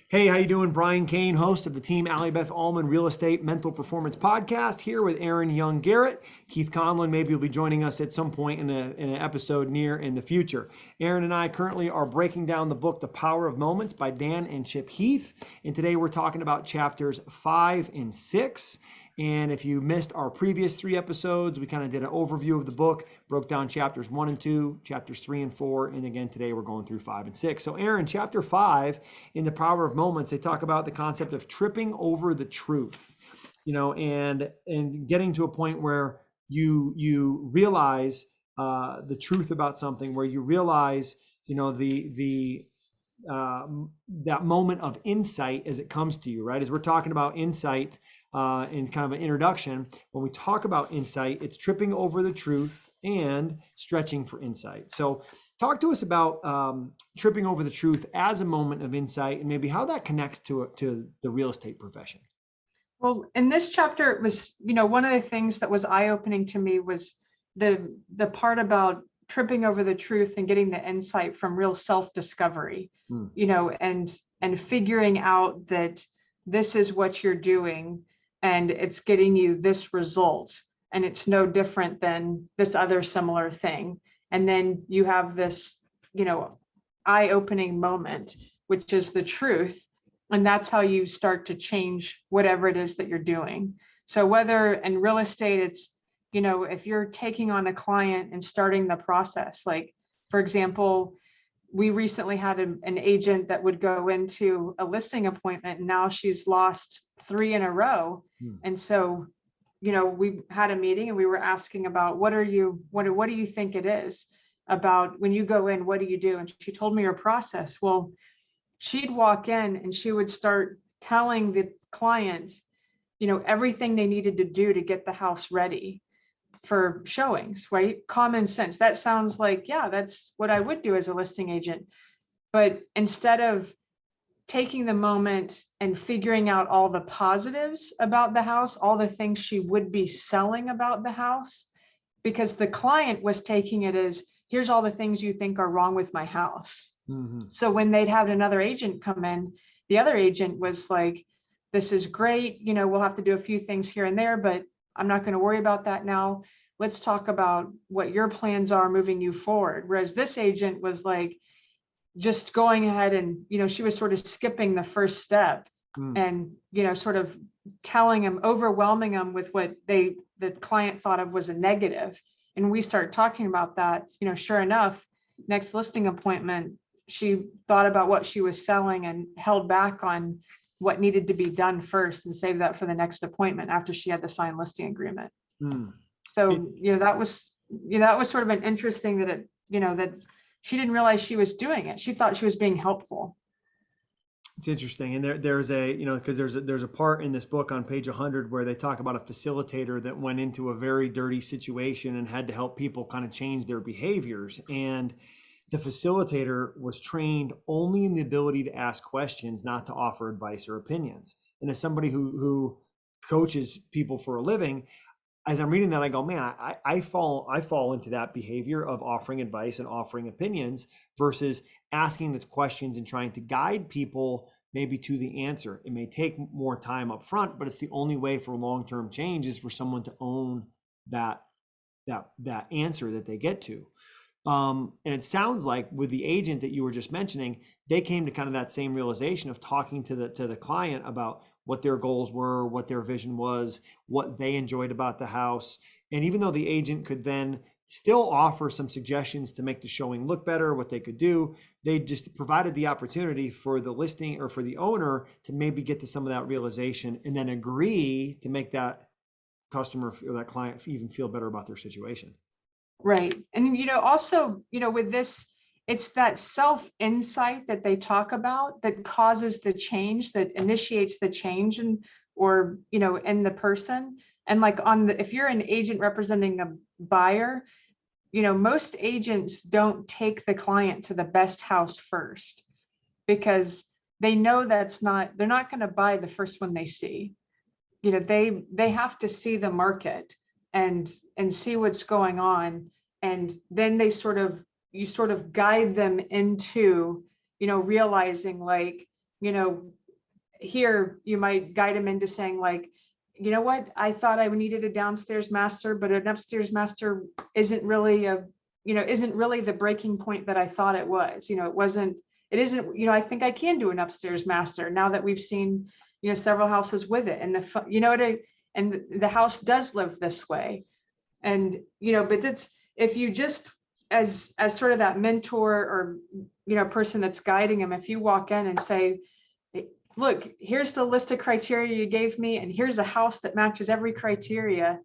Hey, how you doing? Brian Cain, host of the Team Allie, Beth, Allman Real Estate Mental Performance Podcast, here with Erin Young Garrett. Keith Conlon maybe will be joining us at some point in an episode near in the future. Erin and I currently are breaking down the book, The Power of Moments by Dan and Chip Heath. And today we're talking about chapters 5 and 6. And if you missed our previous 3 episodes, we kind of did an overview of the book, broke down chapters 1 and 2, chapters 3 and 4, and again, today we're going through 5 and 6. So Erin, chapter 5, in The Power of Moments, they talk about the concept of tripping over the truth, and getting to a point where you realize the truth about something, where you realize, that moment of insight as it comes to you, right? As we're talking about insight, in kind of an introduction, when we talk about insight, it's tripping over the truth and stretching for insight. So talk to us about tripping over the truth as a moment of insight and maybe how that connects to the real estate profession. Well, in this chapter, it was, one of the things that was eye-opening to me was the part about tripping over the truth and getting the insight from real self-discovery, and figuring out that this is what you're doing and it's getting you this result, and it's no different than this other similar thing. And then you have this, eye-opening moment, which is the truth. And that's how you start to change whatever it is that you're doing. So whether in real estate, it's, if you're taking on a client and starting the process, like, for example, we recently had an agent that would go into a listing appointment, and now she's lost 3 in a row. And so, we had a meeting and we were asking about what do you think it is about when you go in, what do you do? And she told me her process. Well, she'd walk in and she would start telling the client, everything they needed to do to get the house ready for showings, right? Common sense. That sounds like, yeah, that's what I would do as a listing agent. But instead of taking the moment and figuring out all the positives about the house, all the things she would be selling about the house, because the client was taking it as, here's all the things you think are wrong with my house. Mm-hmm. So when they'd have another agent come in, the other agent was like, this is great. We'll have to do a few things here and there, but I'm not going to worry about that now. Let's talk about what your plans are moving you forward. Whereas this agent was like, just going ahead and, she was sort of skipping the first step and, sort of telling him, overwhelming him with what the client thought of was a negative. And we start talking about that, sure enough, next listing appointment, she thought about what she was selling and held back on what needed to be done first and save that for the next appointment after she had the signed listing agreement. So, that was sort of an interesting that it, that she didn't realize she was doing it. She thought she was being helpful. It's interesting. And there's a, because there's a part in this book on page 100 where they talk about a facilitator that went into a very dirty situation and had to help people kind of change their behaviors. And the facilitator was trained only in the ability to ask questions, not to offer advice or opinions. And as somebody who coaches people for a living, as I'm reading that, I go, man, I fall into that behavior of offering advice and offering opinions versus asking the questions and trying to guide people maybe to the answer. It may take more time up front, but it's the only way for long-term change is for someone to own that answer that they get to. And it sounds like with the agent that you were just mentioning, they came to kind of that same realization of talking to the client about what their goals were, what their vision was, what they enjoyed about the house. And even though the agent could then still offer some suggestions to make the showing look better, what they could do, they just provided the opportunity for the listing or for the owner to maybe get to some of that realization and then agree to make that customer or that client even feel better about their situation. Right. And, also, with this, it's that self-insight that they talk about that causes the change, that initiates the change in the person. And like if you're an agent representing a buyer, most agents don't take the client to the best house first because they know they're not going to buy the first one they see. They have to see the market and see what's going on. And then you sort of guide them into, realizing like, you know, here you might guide them into saying like, you know what, I thought I needed a downstairs master, but an upstairs master isn't really the breaking point that I thought it was. It isn't, I think I can do an upstairs master now that we've seen, several houses with it, and and the house does live this way. And, but it's, if you just, as sort of that mentor or, person that's guiding them, if you walk in and say, look, here's the list of criteria you gave me, and here's a house that matches every criteria,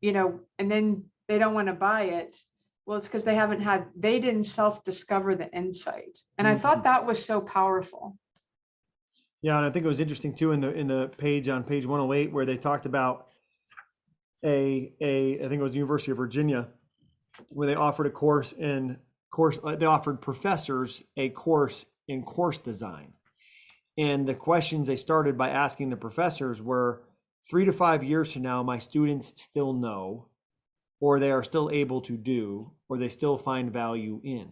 and then they don't want to buy it. Well, it's because they didn't self-discover the insight. And I thought that was so powerful. Yeah, and I think it was interesting too in the page on page 108 where they talked about I think it was the University of Virginia, where they offered they offered professors a course in course design. And the questions they started by asking the professors were, 3 to 5 years from now, my students still know, or they are still able to do, or they still find value in,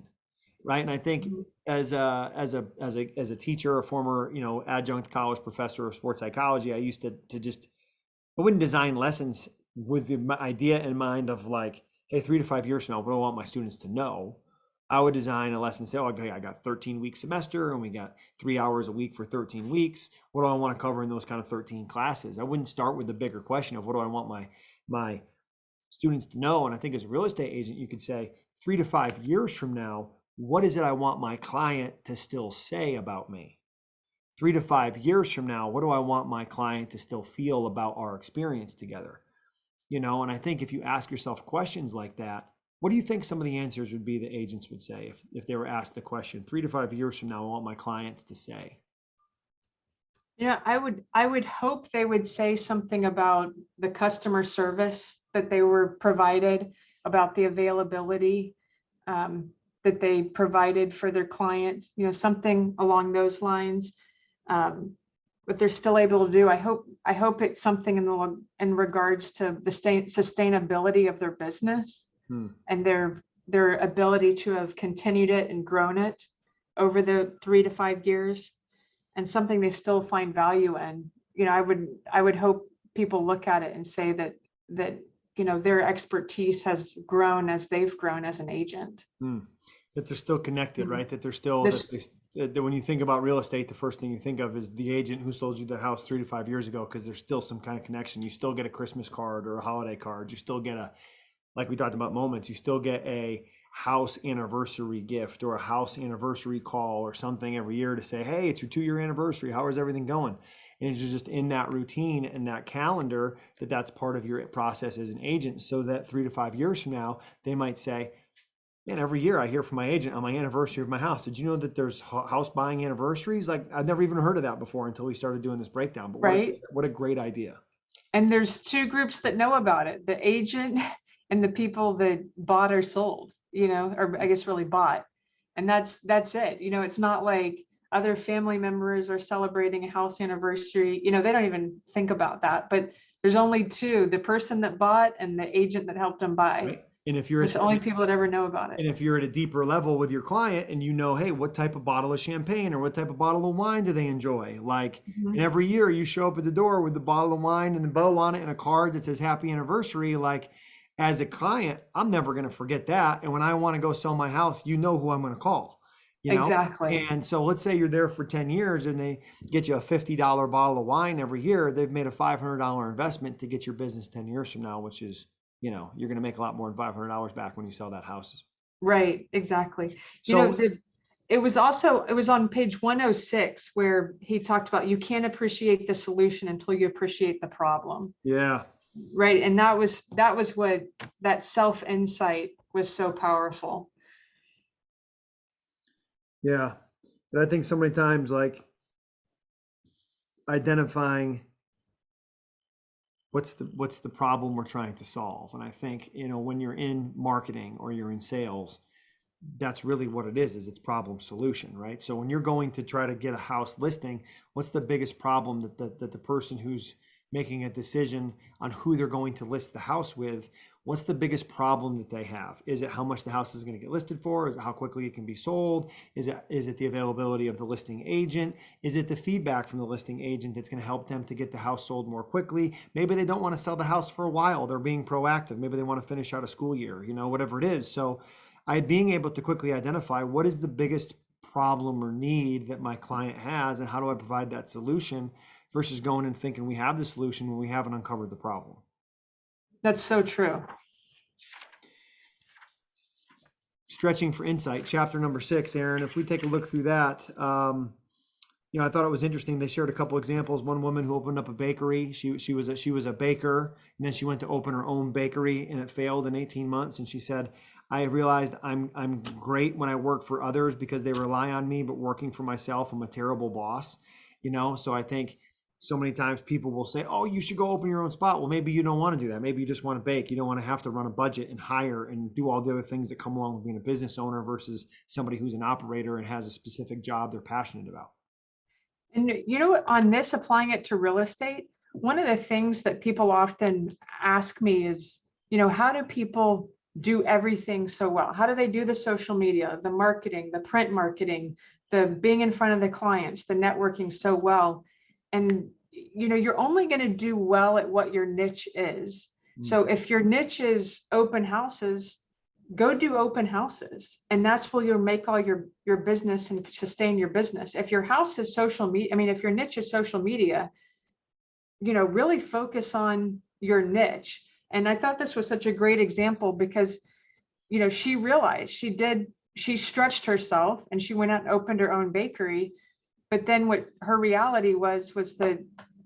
right? And I think as a teacher, a former, adjunct college professor of sports psychology, I used to I wouldn't design lessons with the idea in mind of like, hey, 3 to 5 years from now, what do I want my students to know? I would design a lesson, say, oh, okay, I got 13-week semester and we got 3 hours a week for 13 weeks. What do I want to cover in those kind of 13 classes? I wouldn't start with the bigger question of what do I want my students to know? And I think as a real estate agent, you could say 3 to 5 years from now, what is it I want my client to still say about me? 3 to 5 years from now, what do I want my client to still feel about our experience together? And I think if you ask yourself questions like that, what do you think some of the answers would be that agents would say if they were asked the question, 3 to 5 years from now, I want my clients to say? I would hope they would say something about the customer service that they were provided, about the availability that they provided for their client, something along those lines. What they're still able to do. I hope it's something in regards to the sustainability of their business and their ability to have continued it and grown it over the 3 to 5 years, and something they still find value in. I would hope people look at it and say that their expertise has grown as they've grown as an agent. That they're still connected, right? That they're still, that when you think about real estate, the first thing you think of is the agent who sold you the house 3 to 5 years ago, because there's still some kind of connection. You still get a Christmas card or a holiday card. You still get like we talked about moments, you still get a house anniversary gift or a house anniversary call or something every year to say, hey, it's your 2-year anniversary. How is everything going? And it's just in that routine and that calendar that's part of your process as an agent, so that 3 to 5 years from now, they might say, man, every year I hear from my agent on my anniversary of my house, did you know that there's house buying anniversaries? Like, I've never even heard of that before until we started doing this breakdown. But what a great idea. And there's 2 groups that know about it, the agent and the people that bought or sold, or I guess really bought. And that's it. It's not like other family members are celebrating a house anniversary. They don't even think about that. But there's only 2, the person that bought and the agent that helped them buy. Right. And if you're it's the only people that ever know about it. And if you're at a deeper level with your client and hey, what type of bottle of champagne or what type of bottle of wine do they enjoy? Like, and every year you show up at the door with the bottle of wine and the bow on it and a card that says happy anniversary. Like, as a client, I'm never going to forget that. And when I want to go sell my house, who I'm going to call. Exactly. And so let's say you're there for 10 years and they get you a $50 bottle of wine every year. They've made a $500 investment to get your business 10 years from now, which is, you're going to make a lot more than $500 back when you sell that house. Right. Exactly. It was on page 106 where he talked about you can't appreciate the solution until you appreciate the problem. Yeah. Right. And that was what that self-insight was so powerful. Yeah. But I think so many times, like, identifying what's the problem we're trying to solve. And I think, when you're in marketing or you're in sales, that's really what it is it's problem solution, right? So when you're going to try to get a house listing, what's the biggest problem that the person who's making a decision on who they're going to list the house with, What's the biggest problem that they have? Is it how much the house is going to get listed for? Is it how quickly it can be sold? Is it the availability of the listing agent? Is it the feedback from the listing agent that's going to help them to get the house sold more quickly? Maybe they don't want to sell the house for a while. They're being proactive. Maybe they want to finish out a school year, whatever it is. So being able to quickly identify what is the biggest problem or need that my client has, and how do I provide that solution, versus going and thinking we have the solution when we haven't uncovered the problem. That's so true. Stretching for insight, chapter number 6, Erin. If we take a look through that, I thought it was interesting. They shared a couple examples. One woman who opened up a bakery. She was a baker, and then she went to open her own bakery, and it failed in 18 months. And she said, I realized I'm great when I work for others because they rely on me, but working for myself, I'm a terrible boss. So I think so many times people will say, oh, you should go open your own spot. Well, maybe you don't want to do that. Maybe you just want to bake. You don't want to have to run a budget and hire and do all the other things that come along with being a business owner versus somebody who's an operator and has a specific job they're passionate about. And on this, applying it to real estate, one of the things that people often ask me is, how do people do everything so well? How do they do the social media, the marketing, the print marketing, the being in front of the clients, the networking so well? And, you're only going to do well at what your niche is. So if your niche is open houses, go do open houses. And that's where you'll make all your business and sustain your business. If your house is social media, if your niche is social media, really focus on your niche. And I thought this was such a great example because, she realized she stretched herself and she went out and opened her own bakery. But then what her reality was that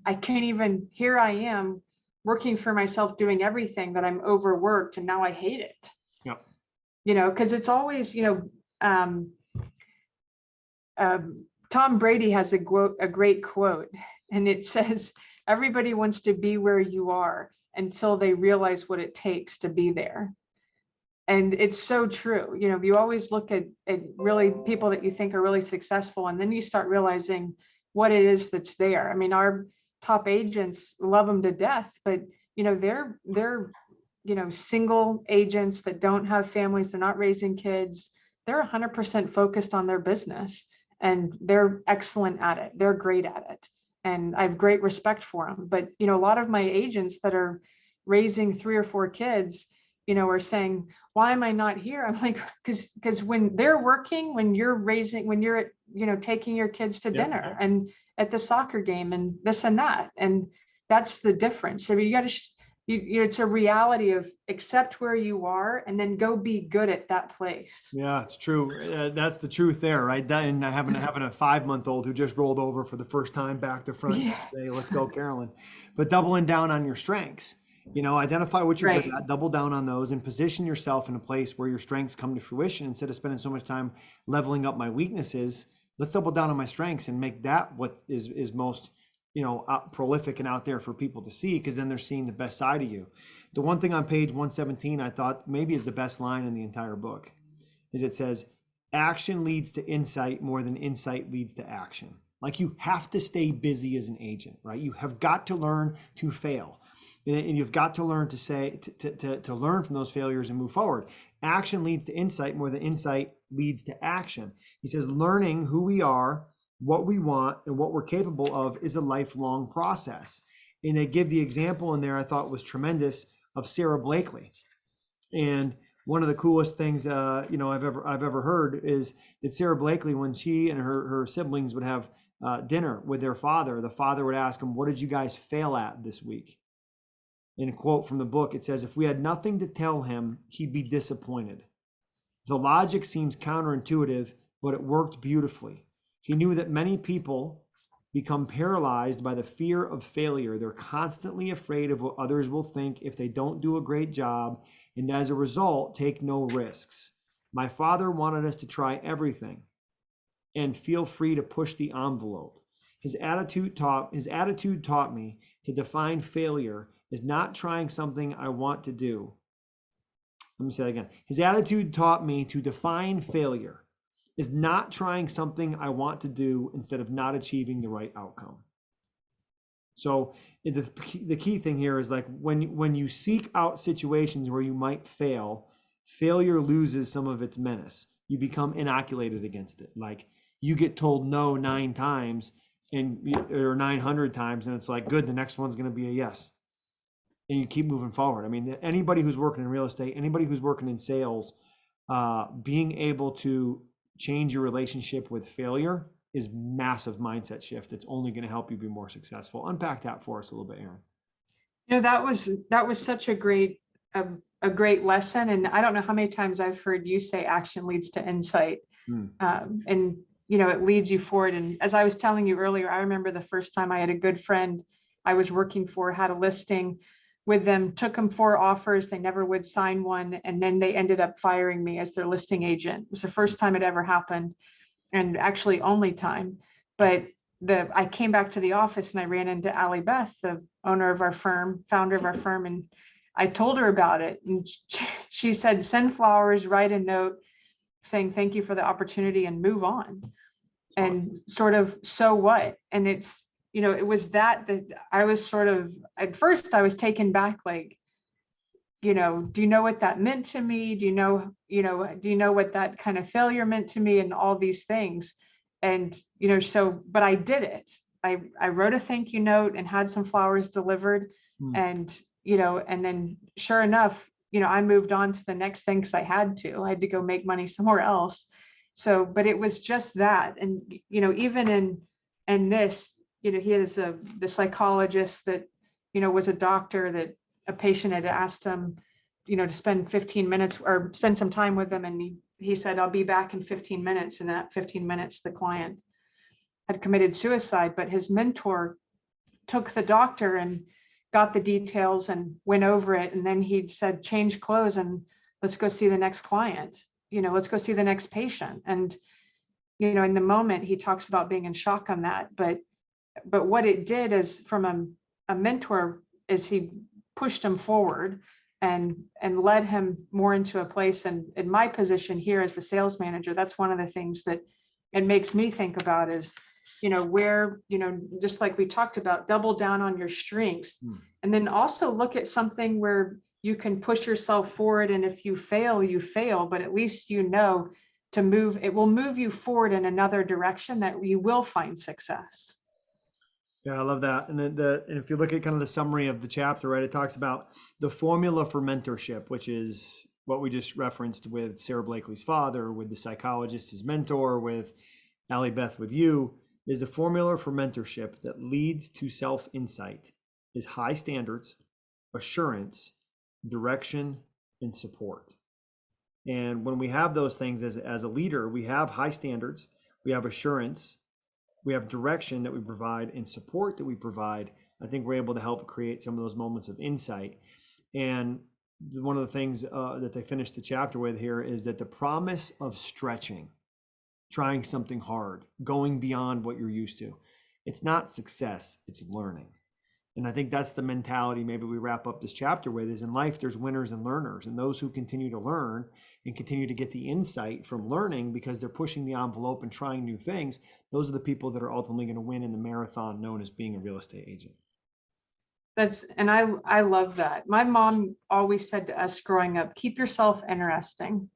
I can't even, here I am working for myself, doing everything, that I'm overworked and now I hate it. Yeah. Because it's always, Tom Brady has a great quote, and it says, everybody wants to be where you are until they realize what it takes to be there. And it's so true. You always look at really people that you think are really successful, and then you start realizing what it is that's there. Our top agents love them to death, but they're single agents that don't have families. They're not raising kids. They're 100% focused on their business, and they're excellent at it. They're great at it. And I have great respect for them. But, a lot of my agents that are raising 3 or 4 kids, are saying, why am I not here? I'm like, because when they're working, when you're taking your kids to dinner and at the soccer game and this and that, and that's the difference. So you got to, it's a reality of accept where you are and then go be good at that place. Yeah, it's true. That's the truth there, right? And having a 5-month-old who just rolled over for the first time back to front yesterday. Let's go, Carolyn. But doubling down on your strengths. Identify what you're good at, double down on those, and position yourself in a place where your strengths come to fruition. Instead of spending so much time leveling up my weaknesses, let's double down on my strengths and make that what is most, prolific and out there for people to see, because then they're seeing the best side of you. The one thing on page 117 I thought maybe is the best line in the entire book is it says, action leads to insight more than insight leads to action. Like, you have to stay busy as an agent, right? You have got to learn to fail. And you've got to learn to learn from those failures and move forward. Action leads to insight more than insight leads to action. He says, learning who we are, what we want, and what we're capable of is a lifelong process. And they give the example in there I thought was tremendous of Sarah Blakely. And one of the coolest things I've ever heard is that Sarah Blakely, when she and her siblings would have dinner with their father, the father would ask them, what did you guys fail at this week? In a quote from the book, it says, if we had nothing to tell him, he'd be disappointed. The logic seems counterintuitive, but it worked beautifully. He knew that many people become paralyzed by the fear of failure. They're constantly afraid of what others will think if they don't do a great job, and as a result, take no risks. My father wanted us to try everything and feel free to push the envelope. His attitude taught me to define failure is not trying something I want to do. Let me say that again. His attitude taught me to define failure is not trying something I want to do instead of not achieving the right outcome. So the key thing here is like when you seek out situations where you might fail, failure loses some of its menace. You become inoculated against it. Like you get told no 9 times or 900 times, and it's like, good, the next one's going to be a yes. And you keep moving forward. I mean, anybody who's working in real estate, anybody who's working in sales, being able to change your relationship with failure is massive mindset shift. It's only going to help you be more successful. Unpack that for us a little bit, Erin. That was such a great lesson. And I don't know how many times I've heard you say action leads to insight. And it leads you forward. And as I was telling you earlier, I remember the first time I had a good friend I was working for, had a listing with them, took them 4 offers. They never would sign one. And then they ended up firing me as their listing agent. It was the first time it ever happened, and actually only time. But I came back to the office and I ran into Allie, Beth, the owner of our firm, founder of our firm. And I told her about it. And she said, send flowers, write a note saying, thank you for the opportunity, and move on. And sort of, so what? And it's, it was that I was sort of, at first I was taken back, like, do you know what that meant to me? Do you know what that kind of failure meant to me, and all these things? And, but I did it. I wrote a thank you note and had some flowers delivered. And, and then sure enough, I moved on to the next thing because I had to go make money somewhere else. So, but it was just that. And, even in this, he is the psychologist that, was a doctor that a patient had asked him, to spend 15 minutes or spend some time with them. And he said, I'll be back in 15 minutes. And that 15 minutes, the client had committed suicide, but his mentor took the doctor and got the details and went over it. And then he said, change clothes and let's go see the next client. Let's go see the next patient. And, in the moment he talks about being in shock on that, but what it did is, from a mentor, is he pushed him forward and led him more into a place. And in my position here as the sales manager, that's one of the things that it makes me think about is, where, just like we talked about, double down on your strengths, and then also look at something where you can push yourself forward. And if you fail, you fail, but at least, it will move you forward in another direction that you will find success. Yeah, I love that. And then if you look at kind of the summary of the chapter, right, it talks about the formula for mentorship, which is what we just referenced with Sarah Blakely's father, with the psychologist, his mentor, with Allie, Beth, with you, is the formula for mentorship that leads to self-insight is high standards, assurance, direction, and support. And when we have those things as a leader, we have high standards, we have assurance, we have direction that we provide, and support that we provide. I think we're able to help create some of those moments of insight. And one of the things that they finished the chapter with here is that the promise of stretching, trying something hard, going beyond what you're used to, it's not success, it's learning. And I think that's the mentality maybe we wrap up this chapter with, is in life there's winners and learners, and those who continue to learn and continue to get the insight from learning because they're pushing the envelope and trying new things, those are the people that are ultimately going to win in the marathon known as being a real estate agent. And I love that. My mom always said to us growing up, keep yourself interesting.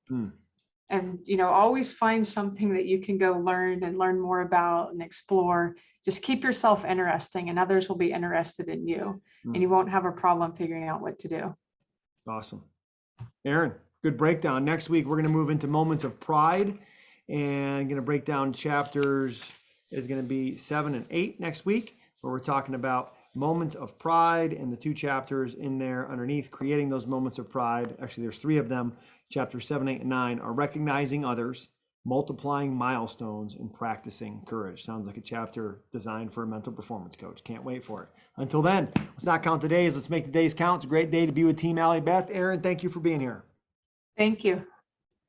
And, always find something that you can go learn more about and explore. Just keep yourself interesting, and others will be interested in you, and you won't have a problem figuring out what to do. Awesome. Erin, good breakdown. Next week, we're going to move into moments of pride, and going to break down chapters is going to be 7 and 8 next week, where we're talking about moments of pride, and the 2 chapters in there underneath creating those moments of pride. Actually, there's 3 of them. Chapters 7, 8, and 9 are recognizing others, multiplying milestones, and practicing courage. Sounds like a chapter designed for a mental performance coach. Can't wait for it. Until then, let's not count the days. Let's make the days count. It's a great day to be with Team Allie, Beth. Erin, thank you for being here. Thank you.